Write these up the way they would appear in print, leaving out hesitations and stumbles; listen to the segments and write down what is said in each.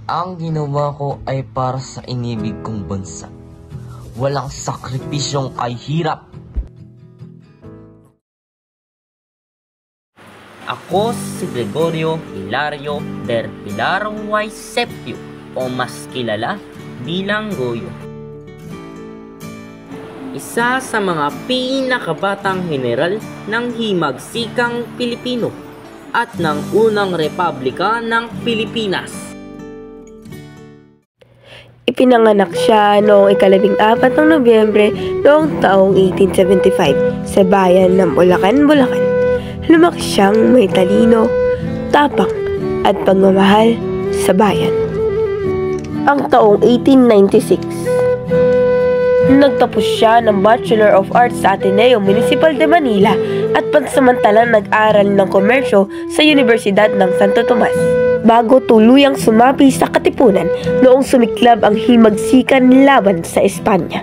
Ang ginawa ko ay para sa inibig kong bansa. Walang sakripisyong kahirap. Ako si Gregorio Hilario del Pilar Y. Sepio o mas kilala bilang Goyo. Isa sa mga pinakabatang general ng himagsikang Pilipino at ng unang Republika ng Pilipinas. Ipinanganak siya noong 14 ng Nobyembre noong taong 1875 sa bayan ng Bulacan, Bulacan. Lumaki siyang may talino, tapang at pagmamahal sa bayan. Ang taong 1896, nagtapos siya ng Bachelor of Arts sa Ateneo Municipal de Manila at pansamantalang nag-aral ng komersyo sa Universidad ng Santo Tomas bago tuluyang sumapi sa Katipunan noong sumiklab ang himagsikan laban sa Espanya.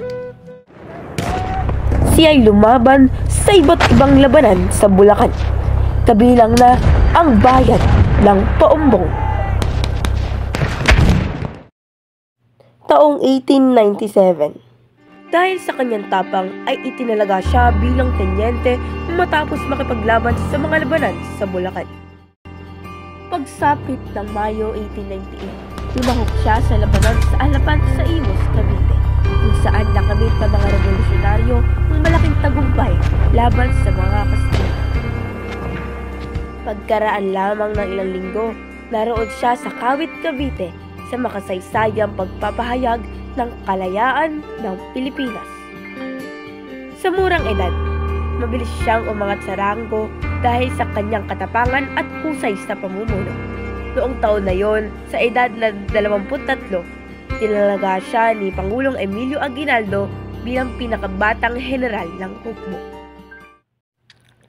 Siya ay lumaban sa iba't ibang labanan sa Bulacan, kabilang na ang bayan ng Paumbong. Taong 1897, dahil sa kanyang tapang ay itinalaga siya bilang tenyente matapos makipaglaban sa mga labanan sa Bulacan. Pagsapit ng Mayo 1898, lumahok siya sa labanan sa Alapan sa Imus, Cavite, kung saan nakamit ng mga revolusyonaryo ang malaking tagumpay laban sa mga Kastila. Pagkaraan lamang ng ilang linggo, naroon siya sa Kawit, Cavite sa makasaysayang pagpapahayag ng kalayaan ng Pilipinas. Sa murang edad, mabilis siyang umangat sa ranggo dahil sa kanyang katapangan at husay sa pamumuno. Noong taon na yon, sa edad na 23, tinalaga siya ni Pangulong Emilio Aguinaldo bilang pinakabatang general ng hukbo.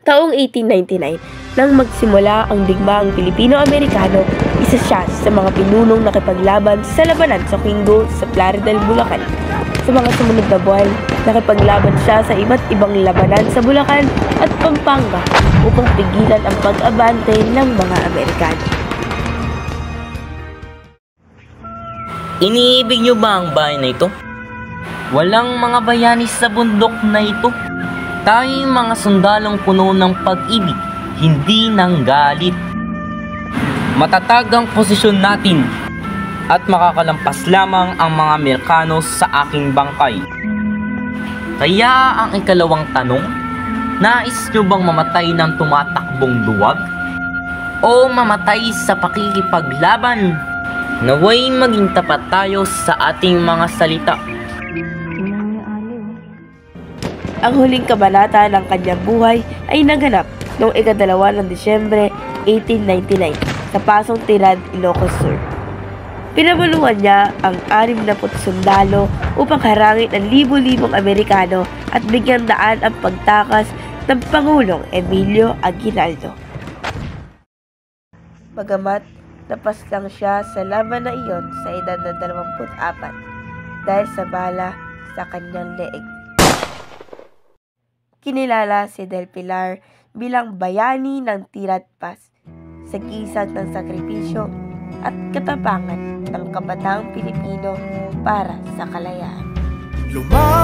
Taong 1899, nang magsimula ang digmaang Pilipino-Amerikano, isa siya sa mga pinunong nakipaglaban sa labanan sa Quingo sa Plaridel, Bulacan. Sa mga sumunod na buwan, nakipaglaban siya sa iba't ibang labanan sa Bulacan at Pampanga upang pigilan ang pag-abante ng mga Amerikano. Iniibig niyo ba ang bayan na ito? Walang mga bayani sa bundok na ito. Tayong mga sundalong puno ng pag-ibig, hindi ng galit. Matatag ang posisyon natin at makakalampas lamang ang mga Amerikano sa aking bangkay. Kaya ang ikalawang tanong, nais nyo bang mamatay ng tumatakbong duwag? O mamatay sa pakikipaglaban? Naway maging tapat tayo sa ating mga salita. Ang huling kabanata ng kanyang buhay ay naganap noong 2 ng Disyembre 1899 sa Pasong Tirad, Ilocos Sur. Pinabaluhan niya ang 60 sundalo upang harangin ang libo-libong Amerikano at bigyan daan ang pagtakas ng Pangulong Emilio Aguinaldo. Bagamat napaslang siya sa laban na iyon sa edad na 24 dahil sa bala sa kanyang leeg. Kinilala si Del Pilar bilang bayani ng Tira't Paz sa gisag ng sakripisyo at katapangan ng kabataang Pilipino para sa kalayaan.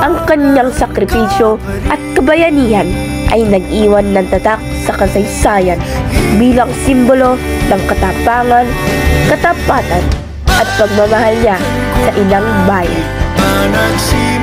Ang kanyang sakripisyo at kabayanihan ay nag-iwan ng tatak sa kasaysayan bilang simbolo ng katapangan, katapatan at pagmamahal niya sa ilang bayan.